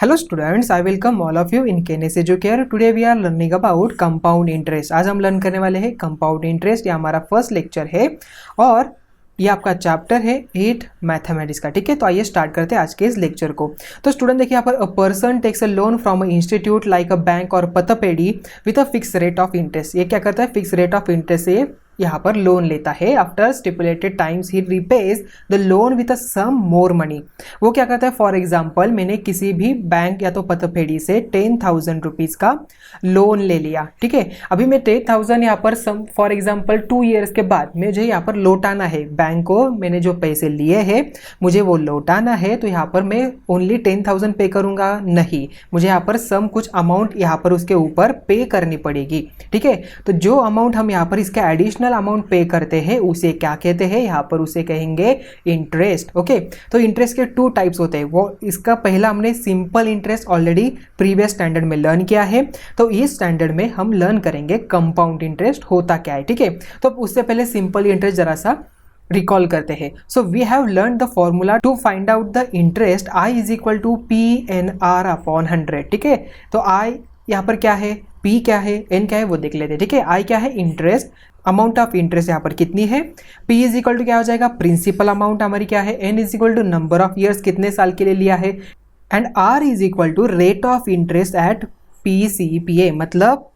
Hello students, I welcome all of you in KNS Educare. Today we are learning about compound interest. आज हम learn करने वाले हैं compound interest. ये हमारा फर्स्ट लेक्चर है और ये आपका चैप्टर है 8 मैथमेटिक्स का। ठीक है, तो आइए स्टार्ट करते हैं आज के इस लेक्चर को। तो स्टूडेंट देखिए यहाँ पर a person takes a loan from a institute like a bank और पतपेडी with a fix rate of interest. ये क्या करता है, फिक्स रेट ऑफ इंटरेस्ट से यहाँ पर लोन लेता है। After stipulated times he repays the loan with a some more money. वो क्या करता है, फॉर एग्जाम्पल मैंने किसी भी बैंक या तो पतपेड़ी से 10,000 रुपीज़ का लोन ले लिया। ठीक है, अभी मैं 10,000 यहाँ पर सम फॉर एग्जाम्पल 2 ईयर्स के बाद मुझे यहाँ पर लौटाना है। बैंक को मैंने जो पैसे लिए हैं मुझे वो लौटाना है, तो यहाँ पर मैं ओनली 10,000 पे करूँगा नहीं, मुझे यहाँ पर सम कुछ अमाउंट यहाँ पर उसके ऊपर पे करनी पड़ेगी। ठीक है, तो जो अमाउंट हम यहाँ पर इसका एडिशनल अमाउंट पे करते हैं उसे क्या कहते हैं, यहाँ पर उसे कहेंगे इंटरेस्ट। ओके, तो इंटरेस्ट के 2 टाइप्स होते हैं। वो इसका पहला हमने simple interest already previous standard में लर्न किया है, तो इस स्टैंडर्ड में हम लर्न करेंगे कंपाउंड इंटरेस्ट होता क्या है। ठीक है, तो उससे पहले सिंपल इंटरेस्ट जरा सा रिकॉल करते हैं। So we have learn the formula to find out the interest I is equal to PNR upon 100। ठीक है, तो आई यहाँ पर क्या है, P क्या है, N क्या है वो देख लेते हैं। ठीक है, आई क्या है, इंटरेस्ट, अमाउंट ऑफ इंटरेस्ट यहाँ पर कितनी है, P इज इक्वल टू क्या हो जाएगा, प्रिंसिपल अमाउंट हमारी क्या है, N is equal to number of years कितने साल के लिए लिया है, and R is equal to rate of interest at PCPA मतलब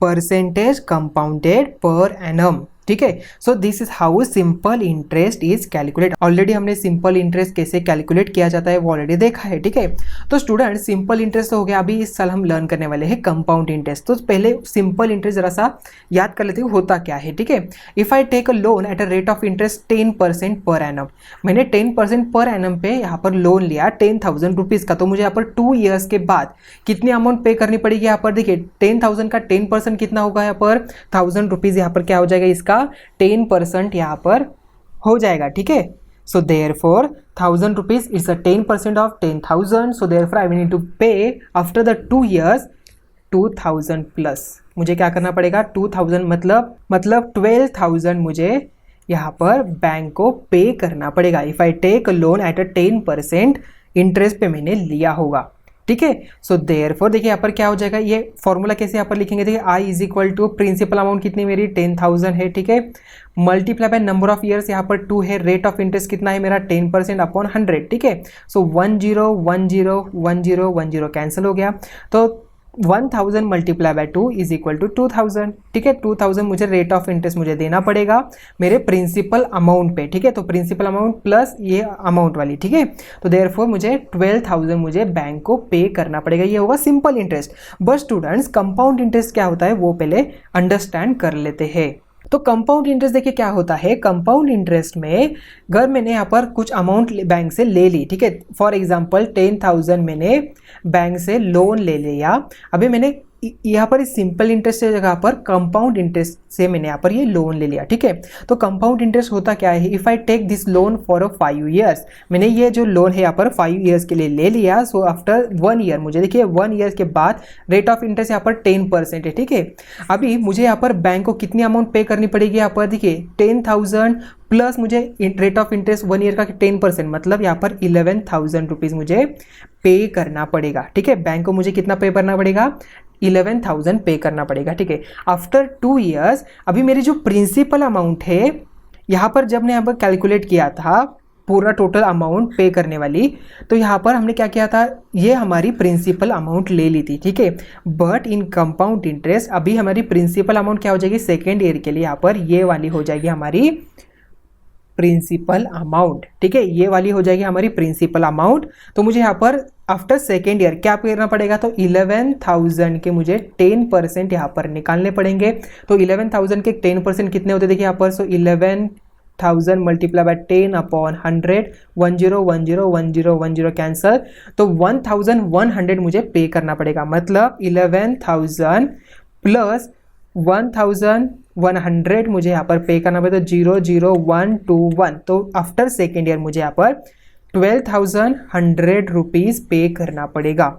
परसेंटेज कंपाउंडेड पर एनम। ठीक है, so this is how simple interest is calculate. Already हमने सिंपल इंटरेस्ट कैसे कैलकुलेट किया जाता है वो ऑलरेडी देखा है। ठीक है, तो स्टूडेंट सिंपल इंटरेस्ट हो गया, अभी इस साल हम लर्न करने वाले हैं कंपाउंड इंटरेस्ट। तो पहले सिंपल इंटरेस्ट जरा सा याद कर लेते हैं होता क्या है। ठीक है, if I take a loan at a rate of interest 10% per annum, मैंने 10% पर एनम पे यहाँ पर लोन लिया 10,000 रुपीज़ का, तो मुझे यहाँ पर 2 ईयर्स के बाद कितनी अमाउंट पे करनी पड़ेगी। यहाँ पर देखिए 10,000 का 10% कितना होगा, यहाँ पर 1,000 रुपीज़ यहाँ पर क्या हो जाएगा, इसका 10% यहाँ पर हो जाएगा। ठीक है, so therefore 1,000 rupees is a 10% of 10,000, so therefore I will need to pay after the 2 years 2,000 plus मुझे क्या करना पड़ेगा, 2,000 मतलब 12,000 मुझे यहाँ पर बैंक को पे करना पड़ेगा। If I take loan at a 10% interest पे मैंने लिया होगा। ठीक है, सो देयरफॉर देखिए यहाँ पर क्या हो जाएगा, ये फॉर्मूला कैसे यहाँ पर लिखेंगे, देखिए I is equal to principal amount कितनी मेरी 10,000 है। ठीक है, multiply by number of years यहाँ पर 2 है, रेट ऑफ इंटरेस्ट कितना है मेरा 10% अपॉन 100। ठीक है, सो 10 कैंसिल हो गया, तो 1,000 multiply by 2 is equal to 2,000। ठीक है, 2,000 मुझे रेट ऑफ इंटरेस्ट मुझे देना पड़ेगा मेरे प्रिंसिपल अमाउंट पे। ठीक है, तो प्रिंसिपल अमाउंट प्लस ये अमाउंट वाली। ठीक है, तो देयरफॉर मुझे 12,000 मुझे बैंक को पे करना पड़ेगा, ये होगा simple interest. But students compound interest क्या होता है वो पहले अंडरस्टैंड कर लेते हैं। तो कंपाउंड इंटरेस्ट देखिए क्या होता है, कंपाउंड इंटरेस्ट में अगर मैंने यहाँ पर कुछ अमाउंट बैंक से ले ली, ठीक है, फॉर एग्जांपल 10,000 मैंने बैंक से लोन ले लिया, अभी मैंने यहाँ पर इस सिंपल इंटरेस्ट की जगह पर कंपाउंड इंटरेस्ट से मैंने यहाँ पर ये लोन ले लिया। ठीक है, तो कंपाउंड इंटरेस्ट होता क्या है, if I take this loan for 5 years, मैंने ये जो लोन है यहाँ पर 5 ईयर्स के लिए ले लिया, सो आफ्टर 1 ईयर मुझे देखिए 1 ईयर के बाद रेट ऑफ इंटरेस्ट यहाँ पर 10% है। ठीक है, अभी मुझे यहाँ पर बैंक को कितनी अमाउंट पे करनी पड़ेगी, यहाँ पर देखिए 10,000 प्लस मुझे रेट ऑफ इंटरेस्ट 1 ईयर का 10% मतलब यहाँ पर 11,000 रुपीज़ मुझे पे करना पड़ेगा। ठीक है, बैंक को मुझे कितना पे करना पड़ेगा, 11,000 पे करना पड़ेगा। ठीक है, आफ्टर 2 ईयर्स अभी मेरी जो प्रिंसिपल अमाउंट है यहाँ पर जब मैं यहाँ पर कैलकुलेट किया था पूरा टोटल अमाउंट पे करने वाली, तो यहाँ पर हमने क्या किया था, ये हमारी प्रिंसिपल अमाउंट ले ली थी। ठीक है, बट इन कंपाउंड इंटरेस्ट अभी हमारी प्रिंसिपल अमाउंट क्या हो जाएगी, सेकेंड ईयर के लिए यहाँ पर ये वाली हो जाएगी हमारी प्रिंसिपल अमाउंट। ठीक है, ये वाली हो जाएगी हमारी प्रिंसिपल अमाउंट। तो मुझे यहाँ पर आफ्टर सेकेंड ईयर क्या करना पड़ेगा, तो 11,000 के मुझे 10% यहाँ पर निकालने पड़ेंगे। तो 11,000 के 10% कितने होते देखिए यहाँ पर, सो 11,000 मल्टीप्लाई बाय 10 अपॉन 100, 10 कैंसल, तो 1,100 मुझे पे करना पड़ेगा, मतलब 11,000 प्लस 1,100 मुझे यहाँ पर पे करना पड़ेगा, तो 00121, तो आफ्टर सेकेंड ईयर मुझे यहाँ पर 12,100 रुपीज़ पे करना पड़ेगा।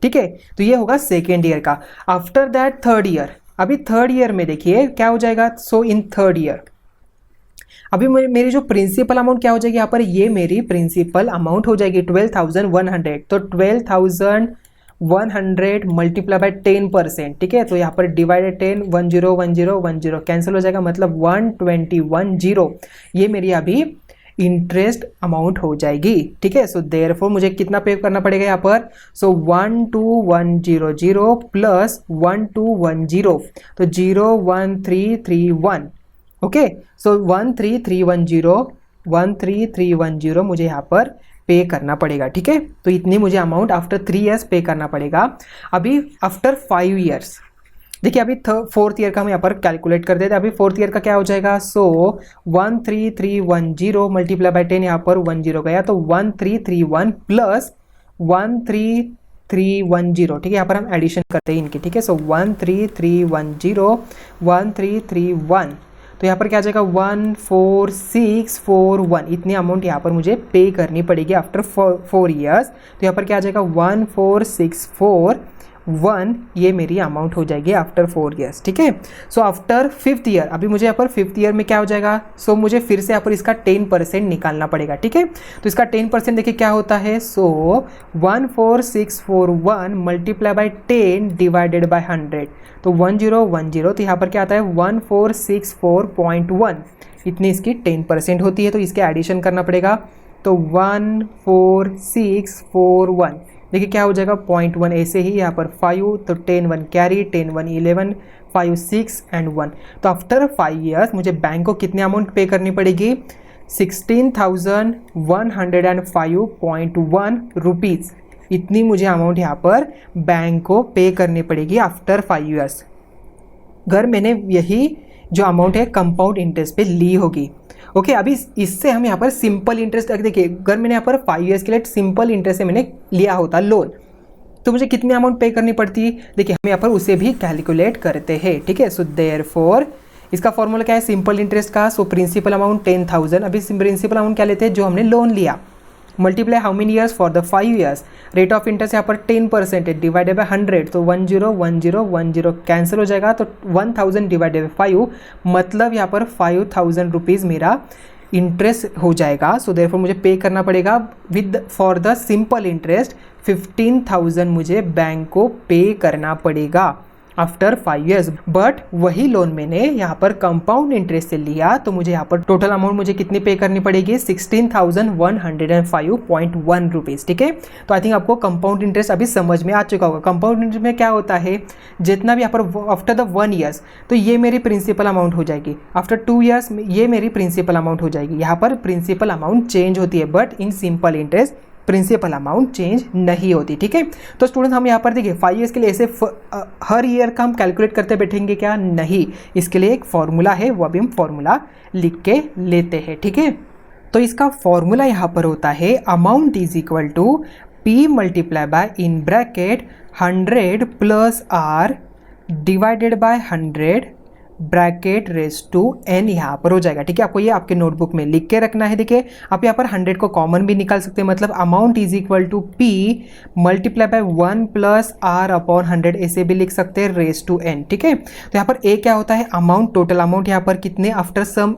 ठीक है, तो ये होगा सेकेंड ईयर का। आफ्टर दैट थर्ड ईयर, अभी थर्ड ईयर में देखिए क्या हो जाएगा, सो इन थर्ड ईयर अभी मेरी जो प्रिंसिपल अमाउंट क्या हो जाएगी यहाँ पर, ये मेरी प्रिंसिपल अमाउंट हो जाएगी 12,100, तो 12,000 100 मल्टीप्लाई बाय 10%, ठीक है। तो यहाँ पर डिवाइडेड 10, 10 10 10 कैंसिल हो जाएगा, मतलब 121 ये मेरी अभी इंटरेस्ट अमाउंट हो जाएगी, ठीक है। सो देयरफॉर मुझे कितना पे करना पड़ेगा यहाँ पर, सो 12100 प्लस 1210, तो 01331, ओके। सो 13310 मुझे यहाँ पर पे करना पड़ेगा, ठीक है। तो इतनी मुझे अमाउंट आफ्टर 3 ईयर्स पे करना पड़ेगा। अभी आफ्टर 5 ईयर्स, देखिए अभी 4th ईयर का हम यहाँ पर कैलकुलेट कर देते हैं। अभी 4th ईयर का क्या हो जाएगा, सो 13310 मल्टीप्लाई बाय 10, यहाँ पर 10 गया तो 1331 प्लस 13310, ठीक है। यहाँ पर हम एडिशन करते हैं इनकी, ठीक है। सो 13310 1331, तो यहाँ पर क्या आ जाएगा 14641, इतनी अमाउंट यहाँ पर मुझे पे करनी पड़ेगी आफ्टर 4 ईयर्स। तो यहाँ पर क्या आ जाएगा 14641, ये मेरी अमाउंट हो जाएगी आफ्टर 4 ईयर्स, ठीक है। सो आफ्टर 5th ईयर, अभी मुझे यहाँ पर 5th ईयर में क्या हो जाएगा, सो मुझे फिर से यहाँ पर इसका 10% निकालना पड़ेगा, ठीक है। तो इसका 10% देखिए क्या होता है, सो 14641 मल्टीप्लाई बाय 10 डिवाइडेड बाय 100, तो 1010, तो यहाँ पर क्या आता है 1464.1, इतनी इसकी 10% होती है। तो इसके एडिशन करना पड़ेगा, तो 14641, देखिए क्या हो जाएगा 0.1, ऐसे ही यहाँ पर 5, तो 10 1 कैरी, 10 1 11, 5 6 एंड 1। तो आफ्टर 5 ईयर्स मुझे बैंक को कितनी अमाउंट पे करनी पड़ेगी, 16,105.1 रुपीज़, इतनी मुझे अमाउंट यहाँ पर बैंक को पे करनी पड़ेगी आफ्टर 5 ईयर्स। अगर मैंने यही जो अमाउंट है कंपाउंड इंटरेस्ट पे ली होगी, ओके। अभी इससे हम यहाँ पर सिंपल इंटरेस्ट, देखिए अगर मैंने यहाँ पर 5 ईयर्स के लिए सिंपल इंटरेस्ट से मैंने लिया होता लोन, तो मुझे कितनी अमाउंट पे करनी पड़ती है, देखिए हम यहाँ पर उसे भी कैलकुलेट करते हैं, ठीक है। सो देयरफॉर इसका फॉर्मूला क्या है सिंपल इंटरेस्ट का, सो प्रिंसिपल अमाउंट 10,000, अभी प्रिंसिपल अमाउंट क्या लेते हैं जो हमने लोन लिया, multiply how many years for the 5 years, rate of interest यहाँ पर 10% है, डिवाइडेड बाय 100, तो 101010 कैंसिल हो जाएगा, तो 1000 डिवाइडेड बाय 5, मतलब यहाँ पर 5000 रुपीज़ मेरा इंटरेस्ट हो जाएगा। सो देयरफॉर मुझे पे करना पड़ेगा with for the simple interest 15,000 मुझे बैंक को पे करना पड़ेगा आफ्टर 5 ईयर्स। बट वही लोन मैंने यहाँ पर कंपाउंड इंटरेस्ट से लिया, तो मुझे यहाँ पर टोटल अमाउंट मुझे कितनी पे करनी पड़ेगी, 16,105.1 रुपीज़, ठीक है। तो आई थिंक आपको कंपाउंड इंटरेस्ट अभी समझ में आ चुका होगा। कंपाउंड इंटरेस्ट में क्या होता है, जितना भी यहाँ पर आफ्टर द 1 ईयर्स, तो ये मेरी प्रिंसिपल अमाउंट हो जाएगी, आफ्टर 2 ईयर्स ये मेरी प्रिंसिपल अमाउंट हो जाएगी। यहाँ पर प्रिंसिपल अमाउंट चेंज होती है, but in simple interest principal amount change नहीं होती, ठीक है। तो स्टूडेंट हम यहाँ पर देखिए 5 ईयर्स के लिए ऐसे हर ईयर का हम कैलकुलेट करते बैठेंगे क्या, नहीं, इसके लिए एक फॉर्मूला है, वो अभी हम फॉर्मूला लिख के लेते हैं, ठीक है। तो इसका फॉर्मूला यहाँ पर होता है amount is equal to P multiply by in bracket 100 plus R divided by 100 bracket raise to n यहाँ पर हो जाएगा, ठीक है। आपको ये आपके नोटबुक में लिख के रखना है। देखिए आप यहाँ पर 100 को कॉमन भी निकाल सकते हैं, मतलब amount is equal to P multiply by 1 plus R upon 100, ऐसे भी लिख सकते हैं रेस टू n, ठीक है। तो यहाँ पर A क्या होता है अमाउंट, टोटल अमाउंट यहाँ पर कितने आफ्टर सम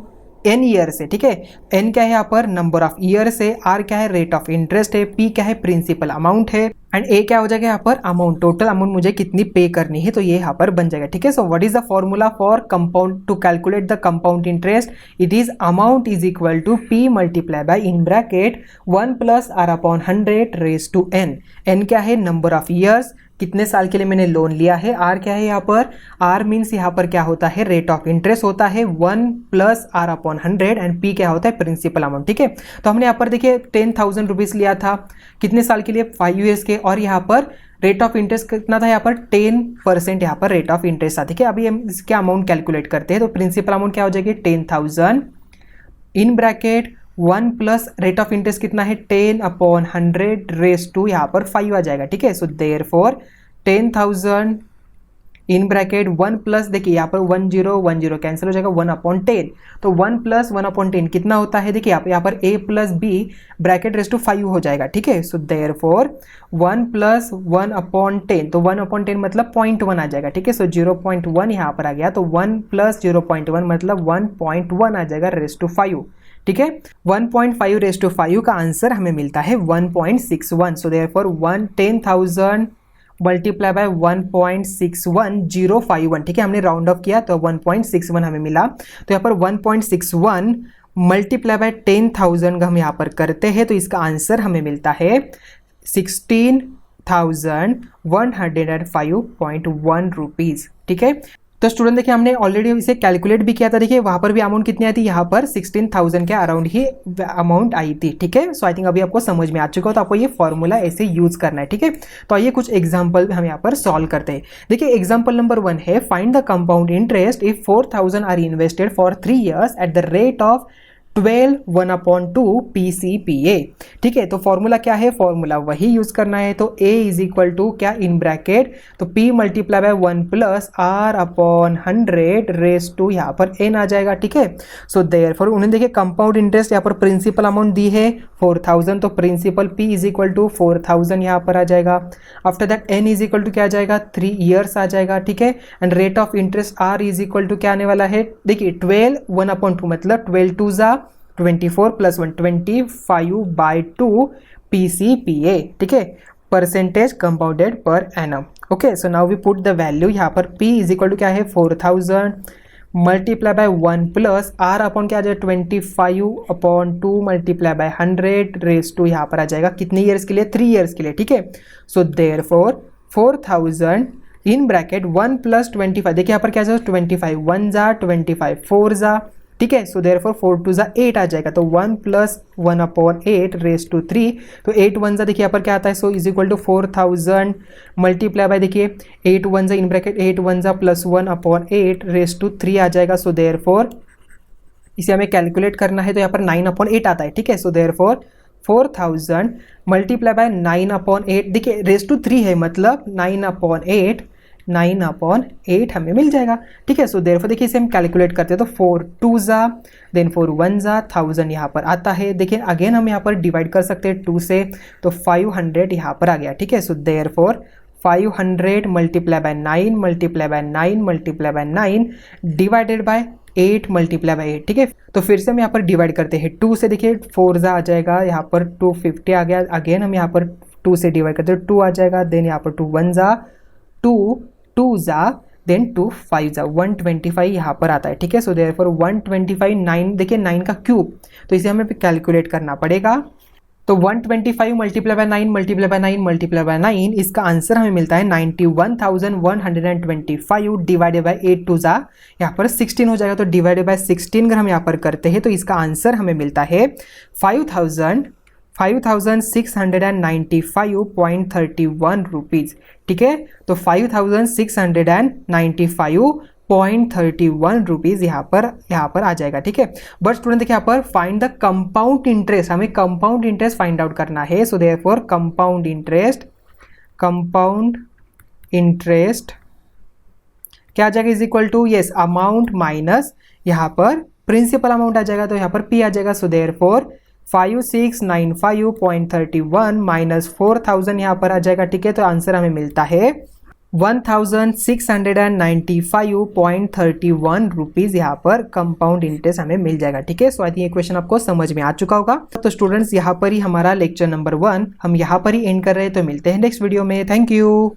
n ईयर्स है, ठीक है। n क्या है यहाँ पर नंबर ऑफ ईयर्स है, R क्या है रेट ऑफ इंटरेस्ट है, P क्या है प्रिंसिपल अमाउंट है, एंड A क्या हो जाएगा यहाँ पर अमाउंट, टोटल अमाउंट मुझे कितनी पे करनी है, तो ये यहाँ पर बन जाएगा, ठीक है। So what is the formula for compound to calculate the compound interest, it is amount is equal to P multiply by in bracket 1 plus R upon 100 raise to n। n क्या है नंबर ऑफ ईयर्स, कितने साल के लिए मैंने loan लिया है, R क्या है यहाँ पर, R मीन्स यहाँ पर क्या होता है रेट ऑफ इंटरेस्ट होता है 1 plus R upon 100, and P क्या होता है प्रिंसिपल अमाउंट, ठीक है। तो हमने यहाँ पर देखिए 10,000 रुपीज़ लिया था, कितने साल के लिए 5 ईयर्स के, और यहाँ पर रेट ऑफ इंटरेस्ट कितना था यहाँ पर 10% यहाँ पर रेट ऑफ इंटरेस्ट था, ठीक है। अभी हम इसके अमाउंट कैलकुलेट करते हैं, तो प्रिंसिपल अमाउंट क्या हो जाएगी 10,000 इन bracket 1 plus rate of interest कितना है 10 अपॉन 100 रेस टू यहाँ पर 5 आ जाएगा, ठीक है। सो देयरफॉर 10,000 इन ब्रैकेट 1 प्लस, देखिए यहाँ पर 1010 कैंसिल हो जाएगा 1 अपॉन 10, तो 1 प्लस 1 अपॉन 10 कितना होता है, देखिए यहाँ पर A plus B bracket raise to 5 हो जाएगा, ठीक है। सो देयरफॉर 1 प्लस 1 अपॉन 10, तो 1 अपॉन 10 मतलब 0.1 आ जाएगा, ठीक है। सो 0.1 यहाँ पर आ गया, तो 1 प्लस 0.1 मतलब 1.1 आ जाएगा रेस टू 5, ठीक है। 1.5 रेस टू 5 का आंसर हमें मिलता है 1.61। सो देयरफॉर 10,000 मल्टीप्लाई बाय 1.61051, ठीक है, हमने राउंड ऑफ किया तो 1.61 हमें मिला। तो यहाँ पर 1.61 मल्टीप्लाई बाय 10,000 का हम यहाँ पर करते हैं तो इसका आंसर हमें मिलता है 16,105.1 रुपीज़, ठीक है। तो स्टूडेंट देखिए हमने ऑलरेडी इसे कैलकुलेट भी किया था, देखिए वहाँ पर भी अमाउंट कितनी आई थी, यहाँ पर 16,000 के अराउंड ही अमाउंट आई थी, ठीक है। सो आई थिंक अभी आपको समझ में आ चुका हो, तो आपको ये फॉर्मूला ऐसे यूज करना है, ठीक है। तो आइए कुछ एग्जांपल हम यहाँ पर सॉल्व करते हैं। देखिए एग्जांपल नंबर 1 है, find the compound interest if 4,000 are invested for 3 years at the rate of 12 1/2 PCPA, ठीक है। तो फॉर्मूला क्या है, फॉर्मूला वही यूज करना है। तो A इज इक्वल टू क्या, इन ब्रैकेट तो P multiply by 1 plus R/100 raise to यहाँ पर N आ जाएगा, ठीक है। सो देयरफॉर उन्हें देखिए कंपाउंड इंटरेस्ट यहाँ पर प्रिंसिपल अमाउंट दी है 4,000, तो principal P is equal to 4,000 यहाँ पर आ जाएगा। After that N is equal to क्या आ जाएगा, 3 years आ जाएगा, ठीक है। And rate of interest R is equal to क्या आने वाला है, देखिए 12 1/2 मतलब 12 2 जा 24 प्लस 1 25/2 PCPA, ठीक है, percentage compounded per annum. Okay, so now we put the value, यहाँ पर P इज इक्वल टू क्या है 4,000 multiply by 1 plus R upon क्या आ जाएगा 25/2 मल्टीप्लाई बाय 100 रेस टू यहाँ पर आ जाएगा कितने ईयर्स के लिए, 3 years के लिए, ठीक है। सो देयरफॉर 4,000 इन ब्रैकेट 1 प्लस 25, देखिए यहाँ पर क्या जाएगा 25 1 जा 25 4 जा, ठीक है। सो देयरफॉर 4 2 जा 8 आ जाएगा, तो 1 प्लस 1/8 रेस टू 3, तो 8 1 जा देखिए यहाँ पर क्या आता है, so is equal to 4,000 multiply by देखिए 8 1 जा इन ब्रैकेट 8 1 जा प्लस 1/8 रेस टू 3 आ जाएगा। सो देयरफॉर इसे हमें कैलकुलेट करना है तो यहाँ पर 9/8 आता है, ठीक है। सो देयरफॉर 4,000 मल्टीप्लाई बाय 9/8 देखिए रेस टू 3 है मतलब 9/8 हमें मिल जाएगा, ठीक है। सो देयरफॉर देखिए इसे हम कैलकुलेट करते हैं तो 4 2 जा देन 4 1 जा 1000 यहाँ पर आता है। देखिए अगेन हम यहाँ पर डिवाइड कर सकते हैं 2 से, तो 500 यहाँ पर आ गया, ठीक है। So therefore 500 multiply by 9 multiply by 9 multiply by 9 divided by 8 multiply by 8, ठीक है। तो फिर से हम यहाँ पर डिवाइड करते हैं 2 से, देखिए 4 जा आ जाएगा, यहाँ पर 250 आ गया। अगेन हम यहाँ पर 2 से डिवाइड करते हैं 2 आ जाएगा, देन यहाँ पर 2 1 जा 2 जा देन 2 5 जा 125 यहाँ पर आता है, ठीक है। सो देयरफॉर 125 9 देखिए 9 का क्यूब, तो इसे हमें कैलकुलेट करना पड़ेगा। तो 125 multiply by 9 multiply by 9 multiply by 9 इसका आंसर हमें मिलता है 91,125 डिवाइडेड बाय 8 2 जा यहाँ पर 16 हो जाएगा, तो डिवाइडेड बाय 16 अगर हम यहाँ पर करते हैं तो इसका आंसर हमें मिलता है 5,695.31 रुपीज़, ठीक है। तो 5,695.31 रुपीज़ यहाँ पर आ जाएगा, ठीक है। बट स्टूडेंट देखिए यहाँ पर फाइंड द कंपाउंड इंटरेस्ट, हमें कंपाउंड इंटरेस्ट फाइंड आउट करना है। सो देयरफॉर कंपाउंड इंटरेस्ट क्या आ जाएगा, is equal to yes amount minus यहाँ पर प्रिंसिपल अमाउंट आ जाएगा, तो यहाँ पर P आ जाएगा। सो देयरफॉर 5,695.31 माइनस 4,000 यहाँ पर आ जाएगा, ठीक है। तो आंसर हमें मिलता है 1,695.31 रुपीज़ यहाँ पर कंपाउंड इंटरेस्ट हमें मिल जाएगा, ठीक है। सो आई थिंक ये क्वेश्चन आपको समझ में आ चुका होगा। तो स्टूडेंट्स यहाँ पर ही हमारा लेक्चर नंबर 1 हम यहाँ पर ही एंड कर रहे हैं, तो मिलते हैं नेक्स्ट वीडियो में। Thank you.